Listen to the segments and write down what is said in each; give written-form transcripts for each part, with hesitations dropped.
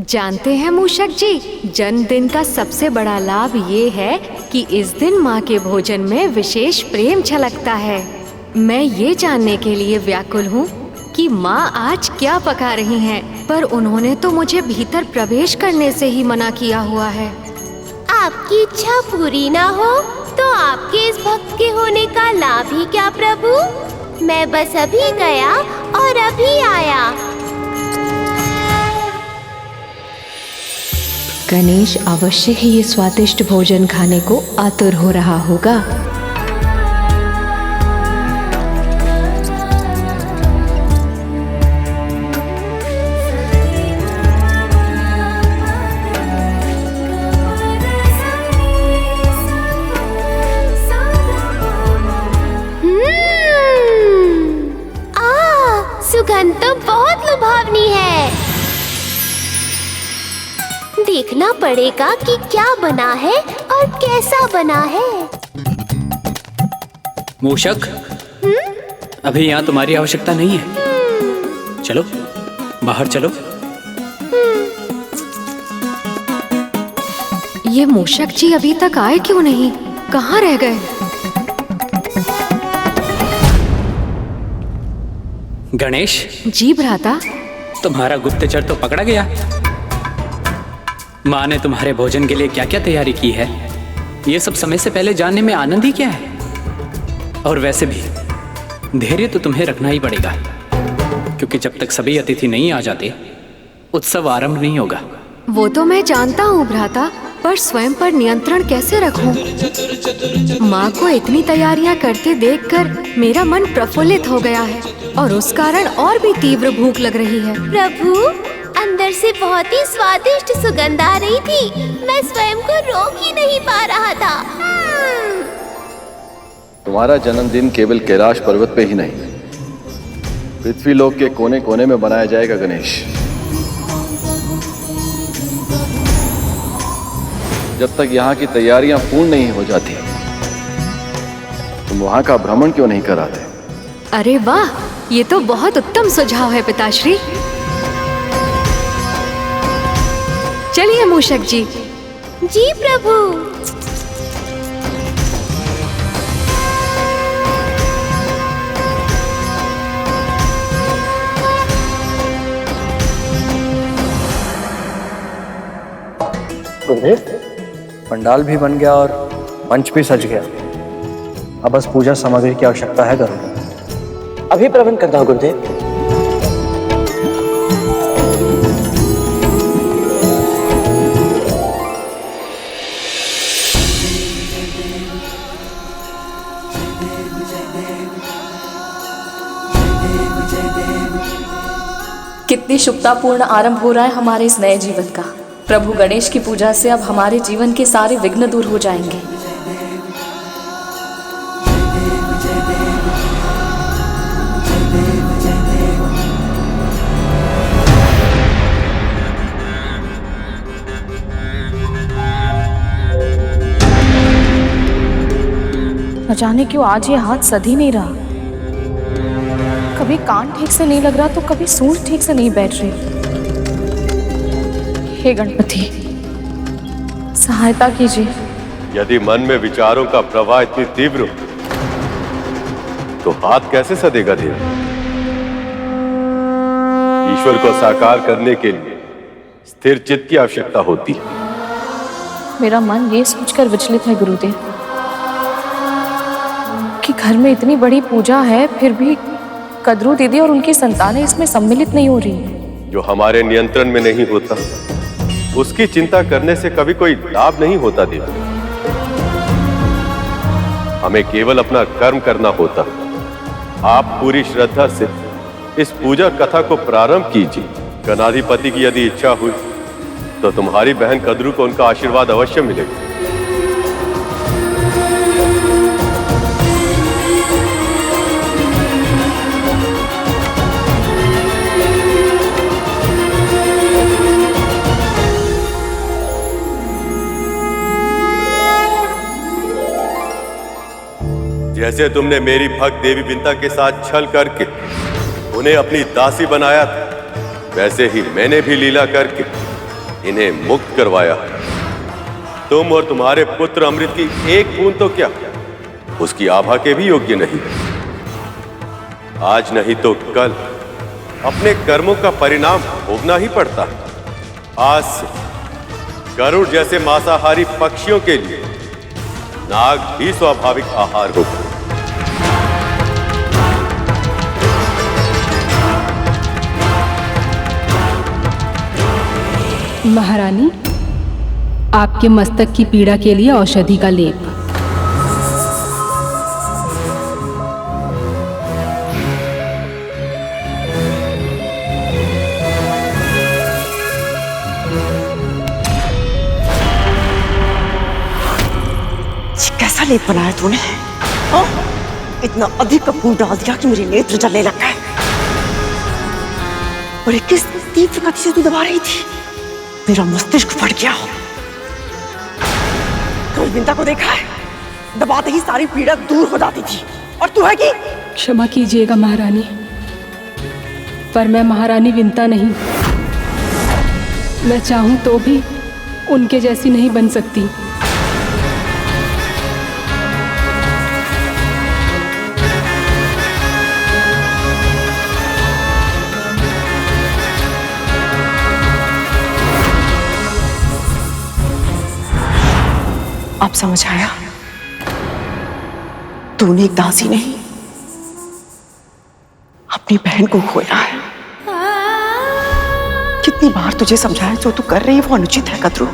जानते हैं मूषक जी, जन्मदिन का सबसे बड़ा लाभ ये है कि इस दिन माँ के भोजन में विशेष प्रेम छलकता है। मैं ये जानने के लिए व्याकुल हूँ कि माँ आज क्या पका रही हैं, पर उन्होंने तो मुझे भीतर प्रवेश करने से ही मना किया हुआ है। आपकी इच्छा पूरी ना हो तो आपके इस भक्त के होने का लाभ ही क्या प्रभु। मैं बस अभी गया और अभी आया। गणेश अवश्य ही ये स्वादिष्ट भोजन खाने को आतुर हो रहा होगा। सुगंध तो बहुत लुभावनी है। देखना पड़ेगा कि क्या बना है और कैसा बना है। मूषक, अभी यहाँ तुम्हारी आवश्यकता नहीं है। चलो बाहर चलो। ये मूषक जी अभी तक आए क्यों नहीं? कहाँ रह गए? गणेश जी भ्राता। तुम्हारा गुप्तचर तो पकड़ा गया। माँ ने तुम्हारे भोजन के लिए क्या क्या तैयारी की है, ये सब समय से पहले जानने में आनंद ही क्या है। और वैसे भी धैर्य तो तुम्हें रखना ही पड़ेगा, क्योंकि जब तक सभी अतिथि नहीं आ जाते उत्सव आरंभ नहीं होगा। वो तो मैं जानता हूँ भ्राता, पर स्वयं पर नियंत्रण कैसे रखूं? माँ को इतनी तैयारियां करते देखकर मेरा मन प्रफुल्लित हो गया है और उस कारण और भी तीव्र भूख लग रही है। प्रभु, अंदर से बहुत ही स्वादिष्ट सुगंध आ रही थी। मैं स्वयं को रोक ही नहीं पा रहा था। तुम्हारा जन्मदिन केवल कैलाश पर्वत पे ही नहीं, पृथ्वी लोक के कोने कोने में मनाया जाएगा गणेश। जब तक यहाँ की तैयारियां पूर्ण नहीं हो जाती, तुम वहां का भ्रमण क्यों नहीं कराते? अरे वाह, ये तो बहुत उत्तम सुझाव है पिताश्री। चलिए मूषक जी। जी प्रभु। गुरुदेव, पंडाल भी बन गया और मंच भी सज गया। अब बस पूजा सामग्री की आवश्यकता है करूँगा। अभी प्रबंध करता हूँ गुरुदेव। कितनी शुभतापूर्ण आरंभ हो रहा है हमारे इस नए जीवन का। प्रभु गणेश की पूजा से अब हमारे जीवन के सारे विघ्न दूर हो जाएंगे। न जाने क्यों आज ये हाथ सध ही नहीं रहा। कभी कान ठीक से नहीं लग रहा तो कभी सूंड ठीक से नहीं बैठ रही। हे गणपति, सहायता कीजिए। यदि मन में विचारों का प्रवाह इतनी तीव्र हो तो हाथ कैसे सधेगा देव? ईश्वर को साकार करने के लिए स्थिर चित्त की आवश्यकता होती है। मेरा मन ये सोचकर विचलित है गुरुदेव कि घर में इतनी बड़ी पूजा है, फिर भी कद्रू दीदी और उनकी संतानें इसमें सम्मिलित नहीं हो रही। जो हमारे नियंत्रण में नहीं होता उसकी चिंता करने से कभी कोई लाभ नहीं होता देव। हमें केवल अपना कर्म करना होता। आप पूरी श्रद्धा से इस पूजा कथा को प्रारंभ कीजिए। गणाधिपति की यदि इच्छा हुई तो तुम्हारी बहन कद्रू को उनका आशीर्वाद अवश्य मिलेगा। जैसे तुमने मेरी भक्त देवी बिंता के साथ छल करके उन्हें अपनी दासी बनाया था, वैसे ही मैंने भी लीला करके इन्हें मुक्त करवाया है। तुम और तुम्हारे पुत्र अमृत की एक बूंद तो क्या, उसकी आभा के भी योग्य नहीं। आज नहीं तो कल अपने कर्मों का परिणाम भोगना ही पड़ता है। आज से गरुड़ जैसे मांसाहारी पक्षियों के लिए नाग भी स्वाभाविक आहार होगा। महारानी, आपके मस्तक की पीड़ा के लिए औषधि का लेप। कैसा लेप बनाया तूने? हाँ? इतना अधिक कपूर डाल दिया कि मेरे नेत्र जलने लग गए। और किस तीव्र गति से तू दबा रही थी? मेरा मस्तिष्क फट गया। कल विंता को देखा है, दबाते ही सारी पीड़ा दूर हो जाती थी, और तू है कि? क्षमा कीजिएगा महारानी, पर मैं महारानी विंता नहीं। मैं चाहूं तो भी उनके जैसी नहीं बन सकती। अब समझ आया, तूने एक दासी नहीं, अपनी बहन को खोया है। कितनी बार तुझे समझाया जो तू कर रही है वो अनुचित है कद्रू,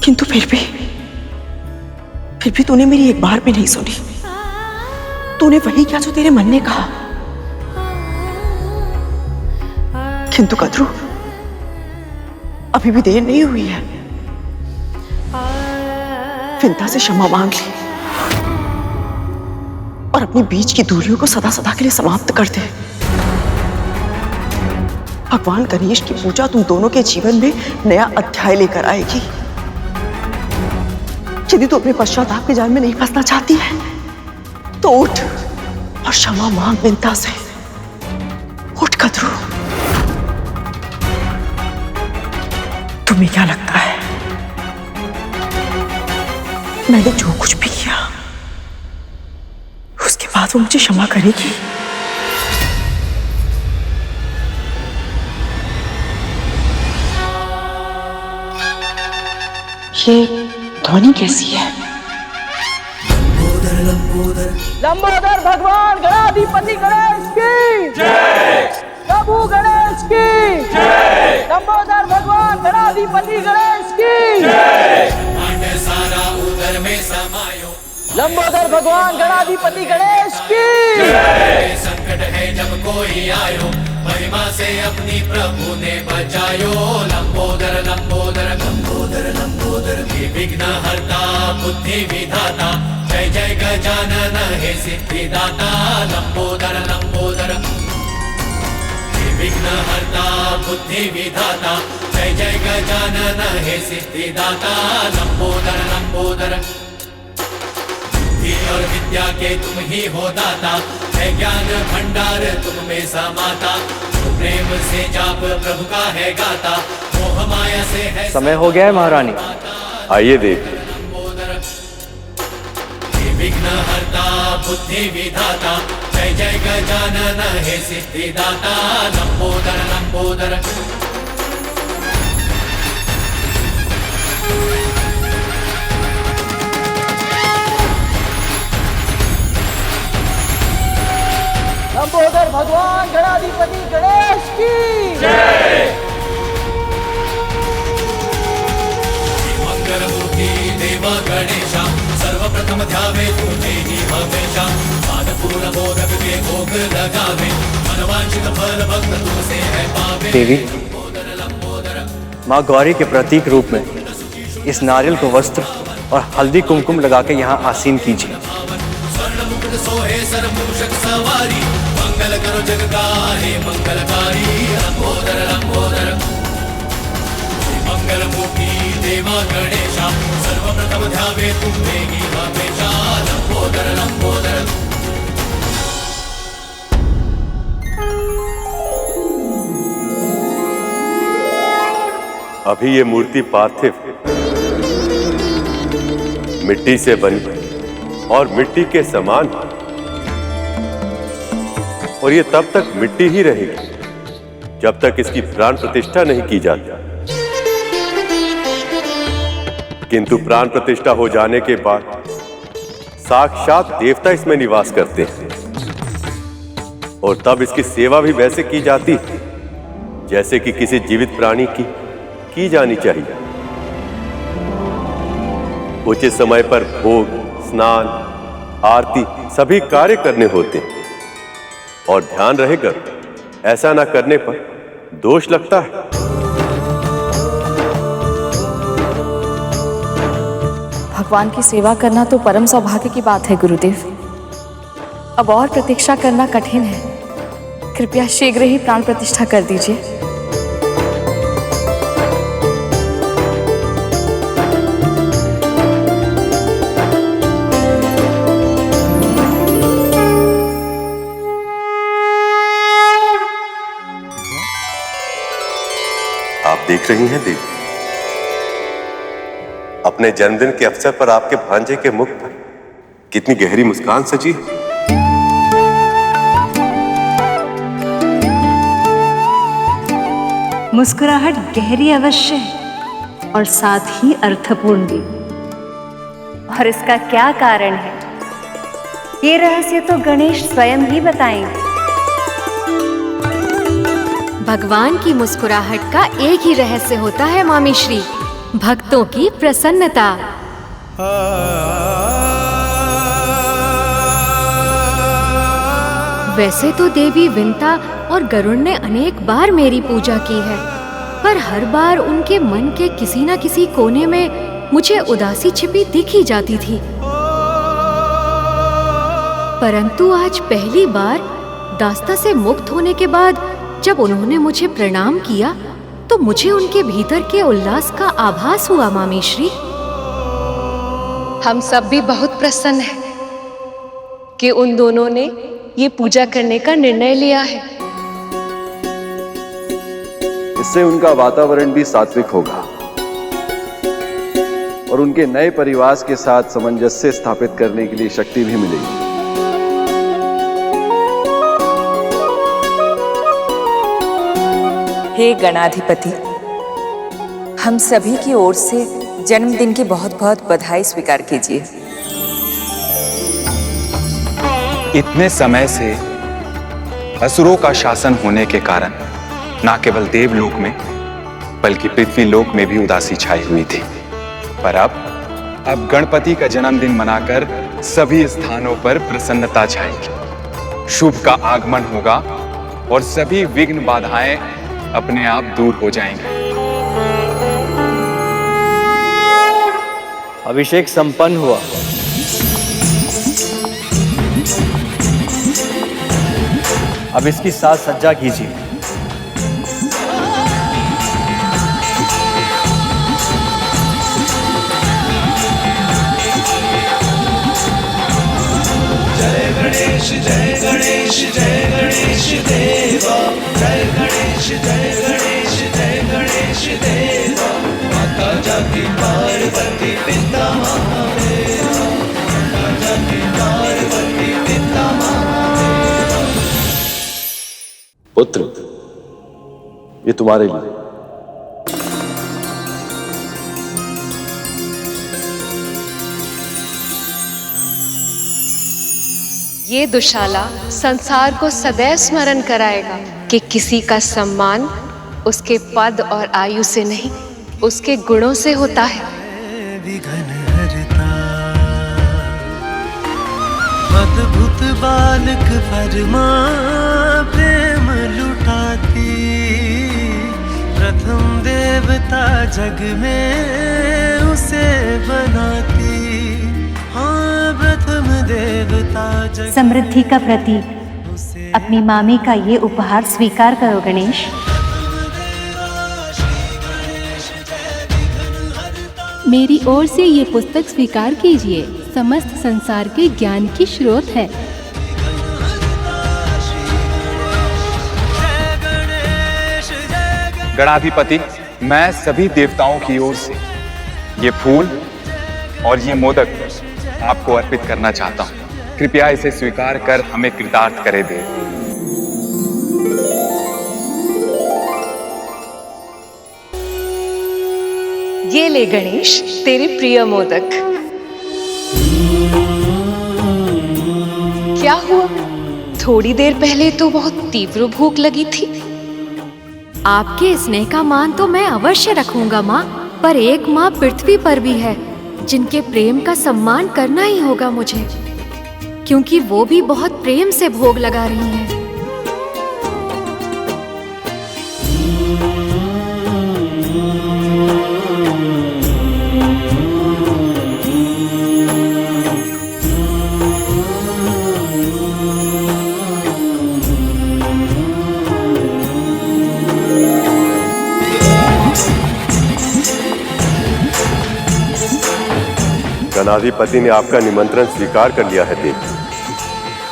किंतु फिर भी तूने मेरी एक बार भी नहीं सुनी। तूने वही किया जो तेरे मन ने कहा। किंतु कद्रू, अभी भी देर नहीं हुई है। विंता से क्षमा मांग ली और अपने बीच की दूरियों को सदा सदा के लिए समाप्त कर दे। भगवान गणेश की पूजा तुम दोनों के जीवन में नया अध्याय लेकर आएगी। यदि तू अपने पश्चाताप के जाल में नहीं फंसना चाहती है तो उठ और क्षमा मांग विंता से। उठ कद्रू। तुम्हें क्या लगता है मैंने जो कुछ भी किया उसके बाद वो मुझे क्षमा करेगी? ये ध्वनि कैसी है? लंबोदर भगवान गणाधिपति गणेश की जय। प्रभु गणेश की जय। लंबोदर भगवान गणाधिपति गणेश की जय। सारा उदर में समायो। लंबोदर भगवान गणाधिपति गणेश की जय। संकट है जब कोई आयो, महिमा से अपनी प्रभु ने बचायो। लंबोदर लंबोदर लंबोदर लंबोदर विघ्न हरता बुद्धि विधाता, जय जय गजानन हे सिद्धिदाता। लंबोदर लंबोदर विघ्न हरता बुद्धि विधाता, जय जय गजानन हे सिद्धिदाता। लंबोदर लंबोदर बुद्धि और विद्या के तुम ही हो दाता, है ज्ञान भंडार तुम में समाता। जो प्रेम से जाप प्रभु का है गाता, मोह माया से है। समय हो गया है महारानी, आइए देख। विघ्न हरता बुद्धि विधाता, जय जय गजानन हे सिद्धिदाता। लंबोदर लंबोदर लंबोदर भगवान गणाधिपति गणेश की जय। मंगलमूर्ति देवा गणेशा, सर्वप्रथम ध्यावे तुझे ही हमेशा। पादपूर्ण मोदक के भोग लगावे, मनवांछित फल भक्त तुमसे है पावे। देवी, माँ गौरी के प्रतीक रूप में इस नारियल को वस्त्र और हल्दी कुमकुम लगा के यहाँ आसीन कीजिए। स्वर्ण मुकुट सोहे सर मूषक सवारी, मंगल करो जग गाहे मंगलकारी। लंबोदर लंबोदर मंगलमूर्ति देवा गणेशा, सर्वप्रथम ध्यावे तुम्हें ही हमेशा। लंबोदर लंबोदर अभी ये मूर्ति पार्थिव मिट्टी से बनी और मिट्टी के समान, और ये तब तक मिट्टी ही रहेगी जब तक इसकी प्राण प्रतिष्ठा नहीं की जाती। किंतु प्राण प्रतिष्ठा हो जाने के बाद साक्षात देवता इसमें निवास करते हैं, और तब इसकी सेवा भी वैसे की जाती है जैसे कि किसी जीवित प्राणी की जानी चाहिए। उचित समय पर भोग, स्नान, आरती सभी कार्य करने होते हैं, और ध्यान रहेगा ऐसा ना करने पर दोष लगता है। भगवान की सेवा करना तो परम सौभाग्य की बात है गुरुदेव। अब और प्रतीक्षा करना कठिन है। कृपया शीघ्र ही प्राण प्रतिष्ठा कर दीजिए। आप देख रही हैं देवी, अपने जन्मदिन के अवसर पर आपके भांजे के मुख पर कितनी गहरी मुस्कान सजी है। मुस्कुराहट गहरी अवश्य है और साथ ही अर्थपूर्ण भी। और इसका क्या कारण है, ये रहस्य तो गणेश स्वयं ही बताएंगे। भगवान की मुस्कुराहट का एक ही रहस्य होता है मामी श्री, भक्तों की प्रसन्नता। वैसे तो देवी विंता और गरुड़ ने अनेक बार मेरी पूजा की है, पर हर बार उनके मन के किसी न किसी कोने में मुझे उदासी छिपी दिख ही जाती थी। परंतु आज पहली बार दास्ता से मुक्त होने के बाद जब उन्होंने मुझे प्रणाम किया तो मुझे उनके भीतर के उल्लास का आभास हुआ मामी श्री। हम सब भी बहुत प्रसन्न हैं कि उन दोनों ने ये पूजा करने का निर्णय लिया है। इससे उनका वातावरण भी सात्विक होगा और उनके नए परिवार के साथ सामंजस्य स्थापित करने के लिए शक्ति भी मिलेगी। हे गणाधिपति, हम सभी की ओर से जन्मदिन की बहुत बहुत बधाई स्वीकार कीजिए। इतने समय से असुरों का शासन होने के कारण न केवल देवलोक में बल्कि पृथ्वी लोक में भी उदासी छाई हुई थी, पर अब गणपति का जन्मदिन मनाकर सभी स्थानों पर प्रसन्नता छाएगी। शुभ का आगमन होगा और सभी विघ्न बाधाएं अपने आप दूर हो जाएंगे। अभिषेक संपन्न हुआ। अब इसकी साज सज्जा कीजिए। जय गणेश जय गणेश जय गणेश देवा, जय गणेश जय गणेश जय गणेश देवा। माता जाति पार्वती पिता महादेवा, माता जाति पार्वती पिता महादेवा। पुत्र, ये तुम्हारे लिए। ये दुशाला संसार को सदैव स्मरण कराएगा कि किसी का सम्मान उसके पद और आयु से नहीं, उसके गुणों से होता है। अद्भुत बालक परमा प्रेम लुटाती, प्रथम देवता जग में उसे बनाती। हाँ, प्रथम देवता जग। समृद्धि का प्रतीक अपनी मामी का ये उपहार स्वीकार करो गणेश। मेरी ओर से ये पुस्तक स्वीकार कीजिए, समस्त संसार के ज्ञान की स्रोत है। गणाधिपति, मैं सभी देवताओं की ओर से ये फूल और ये मोदक आपको अर्पित करना चाहता हूँ। कृपया इसे स्वीकार कर हमें कृतार्थ करे दे। ये ले गणेश, तेरे प्रिय मोदक। क्या हुआ? थोड़ी देर पहले तो बहुत तीव्र भूख लगी थी। आपके स्नेह का मान तो मैं अवश्य रखूंगा माँ, पर एक माँ पृथ्वी पर भी है जिनके प्रेम का सम्मान करना ही होगा मुझे, क्योंकि वो भी बहुत प्रेम से भोग लगा रही हैं। गणाधिपति ने आपका निमंत्रण स्वीकार कर लिया है देव।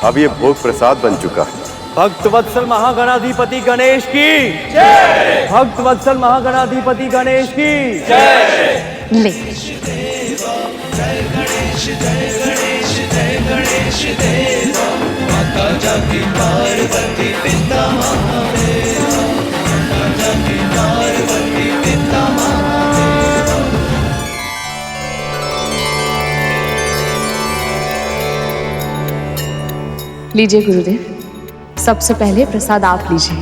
अब ये भोग प्रसाद बन चुका है। भक्त वत्सल महागणाधिपति गणेश की जय। भक्त वत्सल महागणाधिपति गणेश की जय। ले। जय गणेश जय गणेश जय गणेश देव। माता जाकी पार्वती पिता महादेव। माता जाकी पार्वती पिता महादेव। लीजिए गुरुदेव, सबसे पहले प्रसाद आप लीजिए।